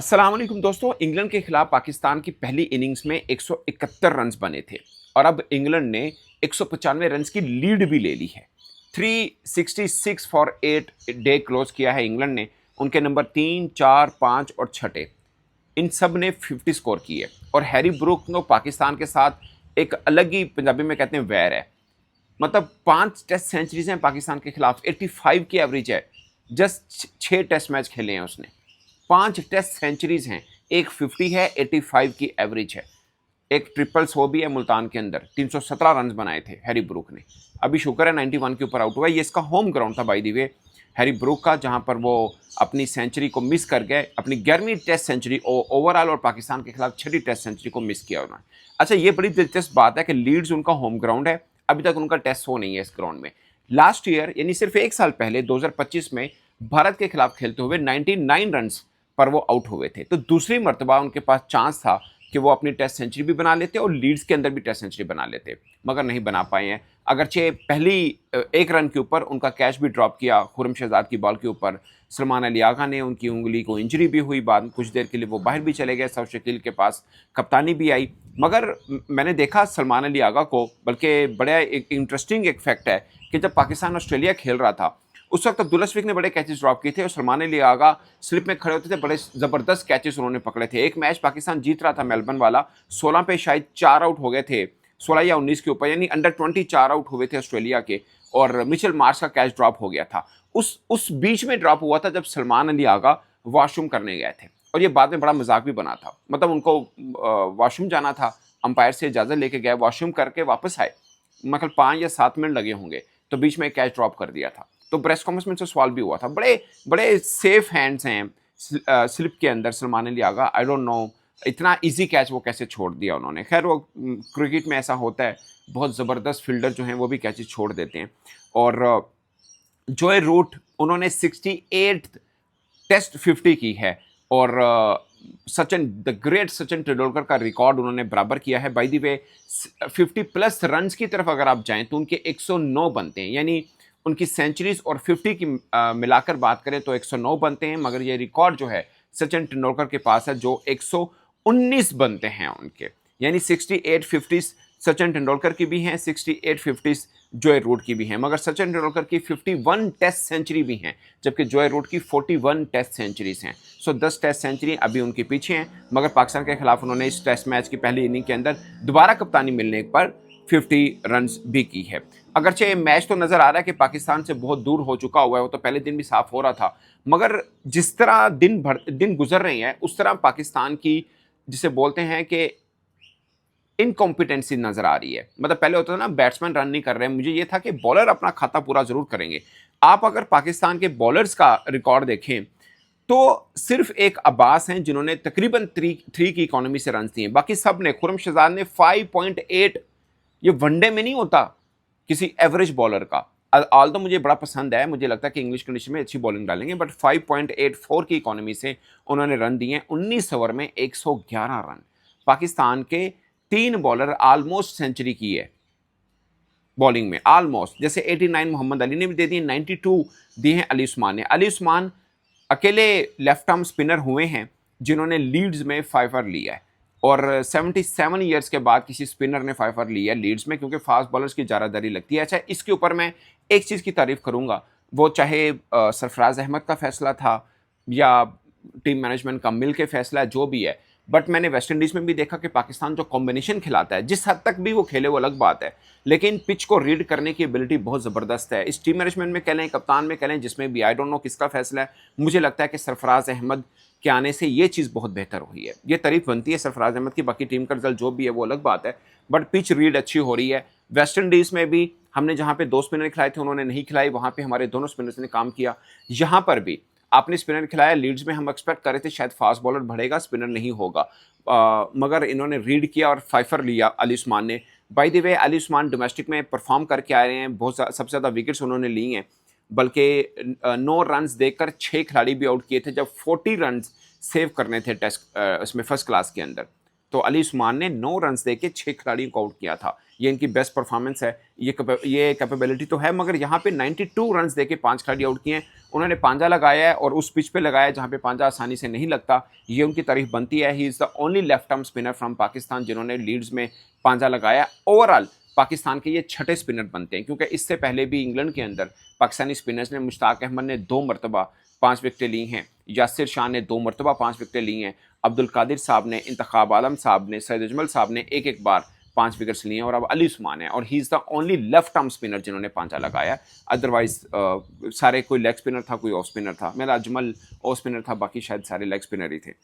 अस्सलाम वालेकुम दोस्तों। इंग्लैंड के खिलाफ पाकिस्तान की पहली इनिंग्स में 171 रन्स बने थे और अब इंग्लैंड ने 195 रन्स की लीड भी ले ली है। 366 फॉर 8 डे क्लोज किया है इंग्लैंड ने। उनके नंबर 3, 4, 5 और छठे इन सब ने 50 स्कोर किए और हैरी ब्रूक तो पाकिस्तान के साथ एक अलग ही, पंजाबी में कहते हैं, वैर है। मतलब 5 टेस्ट सेंचुरीज हैं पाकिस्तान के खिलाफ, 85 की एवरेज है। जस्ट 6 टेस्ट मैच खेले हैं उसने, 5 टेस्ट सेंचुरीज हैं, एक 50 है, 85 की एवरेज है। एक ट्रिपल 100 भी है मुल्तान के अंदर। 317 रन बनाए थे हैरी ब्रूक ने। अभी शुक्र है 91 के ऊपर आउट हुआ है। ये इसका होम ग्राउंड था by the way, Harry Brook का, जहां पर वो अपनी सेंचुरी को मिस कर गए, अपनी 11वीं टेस्ट सेंचुरी ओवरऑल, और पाकिस्तान के खिलाफ 6ठी टेस्ट सेंचुरी को मिस किया उन्होंने। अच्छा, ये बड़ी दिलचस्प बात है कि लीड्स उनका होम ग्राउंड है, अभी तक उनका टेस्ट हो नहीं है इस ग्राउंड में। लास्ट ईयर यानी सिर्फ एक साल पहले 2025 में भारत के खिलाफ खेलते हुए 99 रन पर वो आउट हुए थे। तो दूसरी मर्तबा उनके पास चांस था कि वो अपनी टेस्ट सेंचुरी भी बना लेते और लीड्स के अंदर भी टेस्ट सेंचुरी बना लेते, मगर नहीं बना पाए हैं। अगरचे पहली एक रन के ऊपर उनका कैच भी ड्रॉप किया खुर्रम शहजाद की बॉल के ऊपर। सलमान अली आगा ने, उनकी उंगली को इंजरी भी हुई, बाद में कुछ देर के लिए वो बाहर भी चले गए, सऊद शकील के पास कप्तानी भी आई। मगर मैंने देखा सलमान अली आगा को, बल्कि बड़ा एक इंटरेस्टिंग एक फैक्ट है कि जब पाकिस्तान ऑस्ट्रेलिया खेल रहा था उस वक्त अब्दुल्ला शफीक ने बड़े कैचेस ड्रॉप किए थे और सलमान अली आगा स्लिप में खड़े होते थे, बड़े ज़बरदस्त कैचेस उन्होंने पकड़े थे। एक मैच पाकिस्तान जीत रहा था मेलबर्न वाला, 16 पे शायद 4 आउट हो गए थे, 16 या 19 के ऊपर, यानी अंडर 20 4 आउट हुए थे ऑस्ट्रेलिया के, और मिचेल मार्श का कैच ड्रॉप हो गया था। उस बीच में ड्रॉप हुआ था जब सलमान अली आगा वॉशरूम करने गए थे, और ये बाद में बड़ा मजाक भी बना था। मतलब उनको वॉशरूम जाना था, अंपायर से इजाज़त लेके गए, वॉशरूम करके वापस आए, मतलब 5 या 7 मिनट लगे होंगे, तो बीच में कैच ड्रॉप कर दिया था। तो प्रेस कॉन्फ्रेंस में से सवाल भी हुआ था। बड़े बड़े सेफ हैंड्स हैं स्लिप के अंदर Salman Ali Agha. I don't know इतना इजी कैच वो कैसे छोड़ दिया उन्होंने। खैर, वो क्रिकेट में ऐसा होता है, बहुत ज़बरदस्त फील्डर जो हैं वो भी कैचेस छोड़ देते हैं। और जोए रूट, उन्होंने 68 टेस्ट 50 की है, और सचिन, द ग्रेट सचिन तेंदुलकर का रिकॉर्ड उन्होंने बराबर किया है। By the way 50 plus runs की तरफ अगर आप जाएं तो उनके 109 बनते हैं, यानी उनकी सेंचुरीज और 50 की मिलाकर बात करें तो 109 बनते हैं। मगर ये रिकॉर्ड जो है सचिन तेंदुलकर के पास है, जो 119 बनते हैं उनके, यानी 68 50 सचिन तेंदुलकर की भी हैं, 68 50 जोए रूट की भी हैं। मगर सचिन तेंदुलकर की 51 टेस्ट सेंचुरी भी हैं, जबकि जोए रूट की 41 टेस्ट सेंचुरीज हैं। सो 10 टेस्ट सेंचुरी अभी उनके पीछे हैं। मगर पाकिस्तान के खिलाफ उन्होंने इस टेस्ट मैच की पहली इनिंग के अंदर दोबारा कप्तानी मिलने पर 50 रन भी की है। अगरचे मैच तो नजर आ रहा है कि पाकिस्तान से बहुत दूर हो चुका हुआ है, वो तो पहले दिन भी साफ हो रहा था, मगर जिस तरह दिन गुजर रहे हैं उस तरह पाकिस्तान की, जिसे बोलते हैं कि, इनकॉम्पिटेंसी नजर आ रही है। मतलब पहले होता था ना, बैट्समैन रन नहीं कर रहे हैं, मुझे ये था कि बॉलर अपना खाता पूरा जरूर करेंगे। आप अगर पाकिस्तान के बॉलर्स का रिकॉर्ड देखें तो सिर्फ एक अब्बास हैं जिन्होंने तकरीबन 3 की इकोनॉमी से रन दिए, बाकी सब ने, खुर्रम शहजाद ने 5.8, ये वनडे में नहीं होता किसी एवरेज बॉलर का। ऑल तो मुझे बड़ा पसंद है, मुझे लगता है कि इंग्लिश कंडीशन में अच्छी बॉलिंग डालेंगे, बट 5.84 की इकोनॉमी से उन्होंने रन दिए। 19 ओवर में 111 रन। पाकिस्तान के 3 बॉलर ऑलमोस्ट सेंचुरी की है बॉलिंग में, ऑलमोस्ट। जैसे 89 मोहम्मद अली ने भी दे दिए, 92 दिए हैं अली उस्मान ने। अली उस्मान अकेले लेफ्ट आर्म स्पिनर हुए हैं जिन्होंने लीड्स में 5 लिया है, और 77 ईयर्स के बाद किसी स्पिनर ने 5 लिया है लीड्स में, क्योंकि फास्ट बॉलर्स की ज़्यादादारी लगती है। अच्छा, इसके ऊपर मैं एक चीज़ की तारीफ करूंगा, वो चाहे सरफराज अहमद का फैसला था या टीम मैनेजमेंट का मिल के फैसला है, जो भी है, बट मैंने वेस्ट इंडीज़ में भी देखा कि पाकिस्तान जो कॉम्बिनेशन खिलाता है, जिस हद तक भी वो खेले वो अलग बात है, लेकिन पिच को रीड करने की एबिलिटी बहुत ज़बरदस्त है। इस टीम मैनेजमेंट में कह लें, कप्तान में कह लें, जिसमें भी, आई डोंट नो किसका फैसला है, मुझे लगता है कि सरफराज अहमद के आने से ये चीज़ बहुत बेहतर हुई है। ये तारीफ बनती है सरफराज अहमद की, बाकी टीम का रिजल्ट जो भी है वो अलग बात है, बट पिच रीड अच्छी हो रही है। वेस्ट इंडीज़ में भी हमने जहाँ पे 2 स्पिनर खिलाए थे उन्होंने नहीं खिलाई, वहाँ पे हमारे दोनों स्पिनर्स ने काम किया। यहाँ पर भी आपने स्पिनर खिलाया, लीड्स में हम एक्सपेक्ट कर रहे थे शायद फास्ट बॉलर बढ़ेगा, स्पिनर नहीं होगा, मगर इन्होंने रीड किया और 5 लिया अली उस्मान ने। By the way Ali Usman domestic में परफॉर्म करके आ रहे हैं, बहुत सबसे ज़्यादा विकेट्स उन्होंने ली हैं, बल्कि 9 रन्स देकर 6 खिलाड़ी भी आउट किए थे, जब 40 रन सेव करने थे टेस्ट इसमें फर्स्ट क्लास के अंदर, तो अली उस्मान ने 9 रन्स देके 6 खिलाड़ियों को आउट किया था। ये इनकी बेस्ट परफॉर्मेंस है, ये कैपेबिलिटी तो है, मगर यहाँ पे 92 रन्स देके 5 खिलाड़ी आउट किए हैं, उन्होंने पांजा लगाया है और उस पिच पे लगाया है जहां पे पांजा आसानी से नहीं लगता, ये उनकी तारीफ बनती है। He is the only left arm spinner from Pakistan जिन्होंने लीड्स में पांजा लगाया। ओवरऑल पाकिस्तान के ये छठे स्पिनर बनते हैं, क्योंकि इससे पहले भी इंग्लैंड के अंदर पाकिस्तानी स्पिनर्स ने, मुश्ताक अहमद ने 2 मरतबा 5 विकेटें ली हैं, यासिर शाह ने 2 मरतबा 5 विकेटें ली हैं, अब्दुल कादिर साहब ने, इंतखाब आलम साहब ने, सैयद अजमल साहब ने एक एक बार 5 विकेट्स लिए हैं, और अब अली उस्मान है, और he is the only left arm spinner जिन्होंने पांजा लगाया। अदरवाइज सारे, कोई लेग स्पिनर था, कोई ऑफ स्पिनर था। मेरा अजमल ऑफ स्पिनर था, बाकी शायद सारे लेग स्पिनर ही थे।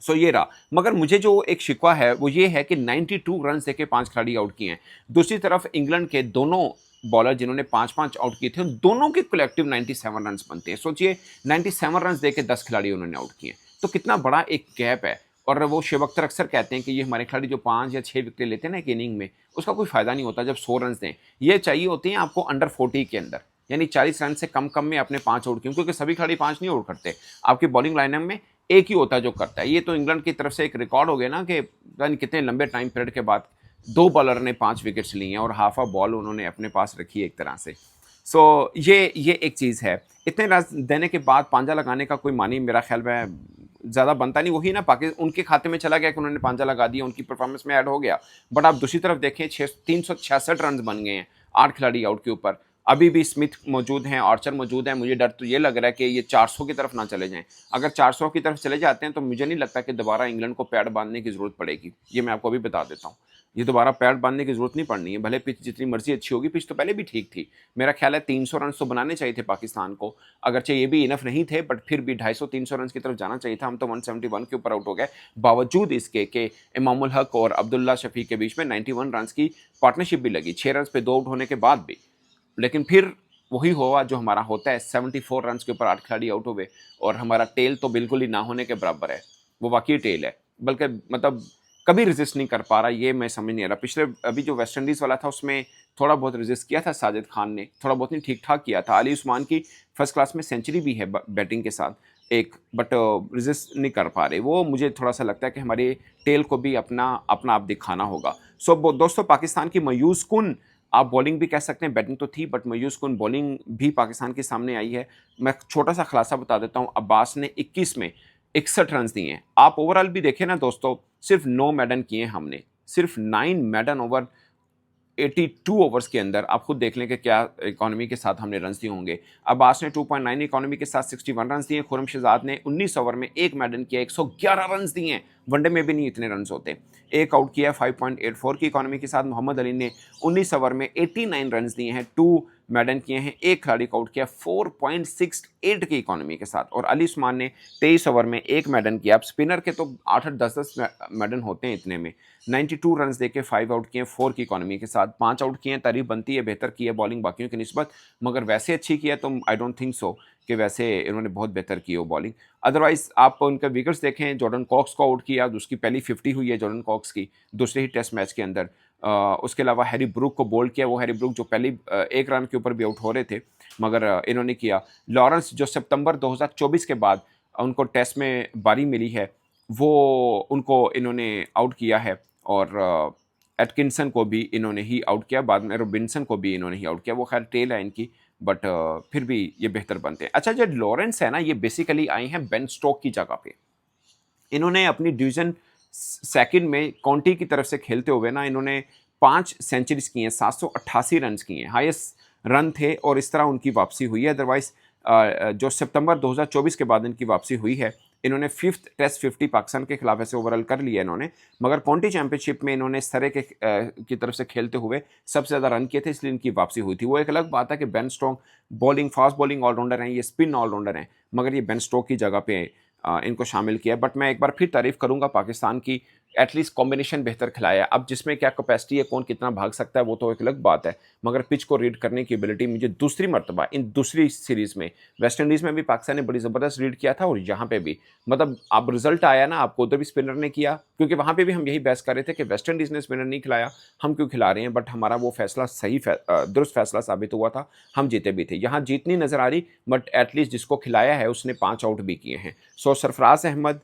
सो ये रहा। मगर मुझे जो एक शिकवा है वो ये है कि 92 रन देके 5 खिलाड़ी आउट किए हैं। दूसरी तरफ इंग्लैंड के दोनों बॉलर जिन्होंने 5-5 आउट किए थे, उन दोनों के कलेक्टिव 97 रन बनते हैं। सोचिए 97 रन देके 10 खिलाड़ी उन्होंने आउट किए, तो कितना बड़ा एक गैप है। और वो शुएब अख्तर अक्सर कहते हैं कि ये हमारे खिलाड़ी जो 5 या 6 विकेट लेते हैं ना एक इनिंग में, उसका कोई फायदा नहीं होता जब 100 रन दें। ये चाहिए होते हैं आपको अंडर 40 के अंदर, यानी 40 रन से कम कम में अपने 5 आउट किए, क्योंकि सभी खिलाड़ी 5 नहीं आउट करते। आपकी बॉलिंग लाइनअप में एक ही होता है जो करता है। ये तो इंग्लैंड की तरफ से एक रिकॉर्ड हो गया ना कि कितने लंबे टाइम पीरियड के बाद 2 बॉलर ने 5 विकेट्स ली हैं और हाफ अ बॉल उन्होंने अपने पास रखी है एक तरह से। सो ये एक चीज़ है। इतने रन देने के बाद पांजा लगाने का कोई मानी मेरा ख्याल में ज़्यादा बनता नहीं। वही ना, पाकिस्तान उनके खाते में चला गया कि उन्होंने पांजा लगा दिया, उनकी परफॉर्मेंस में ऐड हो गया। बट आप दूसरी तरफ देखें 366 रन बन गए हैं 8 खिलाड़ी आउट के ऊपर। अभी भी स्मिथ मौजूद हैं, आर्चर मौजूद हैं। मुझे डर तो ये लग रहा है कि ये 400 की तरफ ना चले जाएं। अगर 400 की तरफ चले जाते हैं तो मुझे नहीं लगता कि दोबारा इंग्लैंड को पैड बांधने की ज़रूरत पड़ेगी। ये मैं आपको अभी बता देता हूँ, ये दोबारा पैड बांधने की जरूरत नहीं पड़नी है। भले पिच जितनी मर्जी अच्छी होगी, पिच तो पहले भी ठीक थी। मेरा ख्याल है 300 रन तो बनाने चाहिए थे पाकिस्तान को, अगरचे ये भी इनफ नहीं थे, बट फिर भी 250-300 रन की तरफ जाना चाहिए था। हम तो 171 के ऊपर आउट हो गए, बावजूद इसके कि इमामुल हक और अब्दुल्ला शफीक के बीच में 91 रन की पार्टनरशिप भी लगी, 6 रन पे 2 आउट होने के बाद भी। लेकिन फिर वही हुआ जो हमारा होता है, 74 रन के ऊपर 8 खिलाड़ी आउट हो गए, और हमारा टेल तो बिल्कुल ही ना होने के बराबर है। वो वाकई टेल है, बल्कि मतलब कभी रेजिस्ट नहीं कर पा रहा। ये मैं समझ नहीं आ रहा। पिछले अभी जो वेस्ट इंडीज़ वाला था उसमें थोड़ा बहुत रेजिस्ट किया था साजिद खान ने, थोड़ा बहुत नहीं, ठीक ठाक किया था। अली उस्मान की फर्स्ट क्लास में सेंचुरी भी है बैटिंग के साथ एक, बट रेजिस्ट नहीं कर पा रहे। वो मुझे थोड़ा सा लगता है कि हमारे टेल को भी अपना अपना आप दिखाना होगा। सो दोस्तों, पाकिस्तान की मायूस कुन आप बॉलिंग भी कह सकते हैं, बैटिंग तो थी बट मायूस कुन बॉलिंग भी पाकिस्तान के सामने आई है। मैं छोटा सा खुलासा बता देता हूँ। अब्बास ने 21 में 61 रन दिए हैं। आप ओवरऑल भी देखें ना दोस्तों, सिर्फ 9 मेडन किए हमने, सिर्फ 9 मेडन ओवर 82 ओवर्स के अंदर। आप खुद देख लें कि क्या इकोनॉमी के साथ हमने रन दिए होंगे। अब्बास ने 2.9 इकोनॉमी के साथ 61 रन दिए। खुरम शहजाद ने 19 ओवर में 1 मेडन किया, 111 रन दिए हैं। वनडे में भी नहीं इतने रन होते। एक आउट किया 5.84 की इकोनॉमी के साथ। मोहम्मद अली ने 19 ओवर में 89 रन दिए हैं, 2 मेडन किए हैं। एक खिलाड़ी को आउट किया 4.68 की इकोनॉमी के साथ। और अली उस्मान ने 23 ओवर में 1 मेडन किया। अब स्पिनर के तो 8-8 10-10 मेडन होते हैं इतने में। 92 रन देके 5 आउट किए 4 की इकोनॉमी के साथ। 5 आउट किए, तारीफ बनती है, बेहतर की है बॉलिंग बाकियों की निस्बत, मगर वैसे अच्छी की है तो आई डोंट थिंक सो कि वैसे इन्होंने बहुत बेहतर की हो बॉलिंग। अदरवाइज आप उनके विकेट्स देखें, जॉर्डन कॉक्स को आउट किया, उसकी पहली 50 हुई है जॉर्डन कॉक्स की दूसरे ही टेस्ट मैच के अंदर। उसके अलावा हैरी ब्रूक को बोल्ड किया। वो हैरी ब्रूक जो पहली 1 रन के ऊपर भी आउट हो रहे थे, मगर इन्होंने किया। लॉरेंस जो सितंबर 2024 के बाद उनको टेस्ट में बारी मिली है, वो उनको इन्होंने आउट किया है। और एटकिंसन को भी इन्होंने ही आउट किया, बाद में रॉबिन्सन को भी इन्होंने ही आउट किया। वो खैर टेल है इनकी, बट फिर भी ये बेहतर बनते हैं। अच्छा, जो लॉरेंस है ना, ये बेसिकली आए हैं बेन स्टोक की जगह पे। इन्होंने अपनी डिवीजन सेकंड में काउंटी की तरफ से खेलते हुए ना, इन्होंने 5 सेंचुरीज की हैं, 788 रन किए हैं, हाईएस्ट रन थे, और इस तरह उनकी वापसी हुई है। अदरवाइज जो सितंबर 2024 के बाद इनकी वापसी हुई है, इन्होंने 5th टेस्ट 50 पाकिस्तान के खिलाफ ऐसे ओवरऑल कर लिया इन्होंने, मगर काउंटी चैंपियनशिप में इन्होंने इस तरह के की तरफ से खेलते हुए सबसे ज़्यादा रन किए थे, इसलिए इनकी वापसी हुई थी। वो एक अलग बात है कि Ben Stoke bowling, fast bowling allrounder हैं, ये स्पिन ऑलराउंडर हैं, मगर ये बेन स्टोक की जगह पे इनको शामिल किया। बट मैं एक बार फिर तारीफ करूंगा पाकिस्तान की, एटलीस्ट कॉम्बिनेशन बेहतर खिलाया। अब जिसमें क्या कैपेसिटी है, कौन कितना भाग सकता है, वो तो एक अलग बात है, मगर पिच को रीड करने की एबिलिटी मुझे दूसरी मरतबा इन दूसरी सीरीज़ में, वेस्ट इंडीज़ में भी पाकिस्तान ने बड़ी ज़बरदस्त रीड किया था, और यहाँ पे भी मतलब अब रिजल्ट आया ना, आपको उधर भी स्पिनर ने किया, क्योंकि वहाँ पे भी हम यही बहस कर रहे थे कि वेस्ट इंडीज़ ने स्पिनर नहीं खिलाया, हम क्यों खिला रहे हैं। बट हमारा वो फैसला सही दुरुस्त फैसला साबित हुआ था, हम जीते भी थे। यहाँ जीतनी नज़र आ रही, बट एटलीस्ट जिसको खिलाया है उसने 5 आउट भी किए हैं। सो सरफराज अहमद,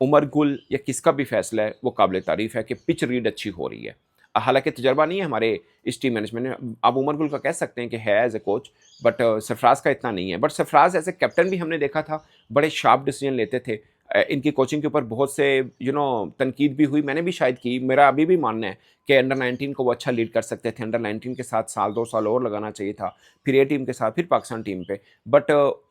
उमर गुल या किसका भी फैसला है, वो काबिल तारीफ़ है कि पिच रीड अच्छी हो रही है। हालांकि तजर्बा नहीं है हमारे इस टीम मैनेजमेंट में। आप उमर गुल का कह सकते हैं कि है as a coach, but Sarfaraz का इतना नहीं है। But Sarfaraz as a captain भी हमने देखा था, बड़े शार्प डिसीजन लेते थे। इनकी कोचिंग के ऊपर बहुत से तनकीद भी हुई, मैंने भी शायद की। मेरा अभी भी मानना है कि अंडर 19 को वो अच्छा लीड कर सकते थे। अंडर 19 के साथ साल 2 साल और लगाना चाहिए था, फिर ए टीम के साथ, फिर पाकिस्तान टीम पे। बट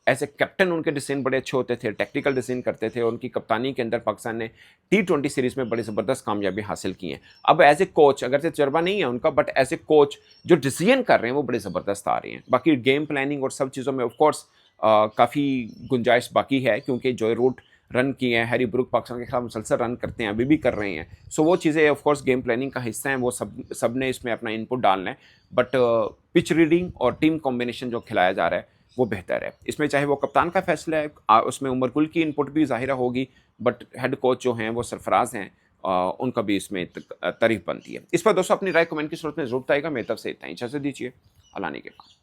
एज ए कैप्टन उनके डिसीजन बड़े अच्छे होते थे, टेक्निकल डिसीजन करते थे। उनकी कप्तानी के अंदर पाकिस्तान ने T20 सीरीज़ में बड़ी ज़बरदस्त कामयाबी हासिल की है। अब एज ए कोच, अगर से तजर्बा नहीं है उनका, बट एज ए कोच जो डिसीजन कर रहे हैं वो बड़े ज़बरदस्त आ रहे हैं। बाकी गेम प्लानिंग और सब चीज़ों में ऑफकोर्स काफ़ी गुंजाइश बाकी है, क्योंकि जो रूट रन किए हैं, हैरी ब्रूक पाकिस्तान के खिलाफ मुसलसल रन करते हैं, अभी भी कर रहे हैं। सो वो चीज़ें ऑफ कोर्स गेम प्लानिंग का हिस्सा हैं, वो सब ने इसमें अपना इनपुट डालना है। बट पिच रीडिंग और टीम कॉम्बिनेशन जो खिलाया जा रहा है वो बेहतर है। इसमें चाहे वो कप्तान का फैसला है, उसमें उमर गुल की इनपुट भी ज़ाहिरा होगी, बट हेड कोच जो हैं वो सरफराज हैं, उनका भी इसमें तारीफ बनती है। इस पर दोस्तों अपनी राय कमेंट की सूरत में ज़रूर बताइएगा। मेरी तरफ से इतना ही, इजाज़त दीजिए। अल्लाह ने के बाद।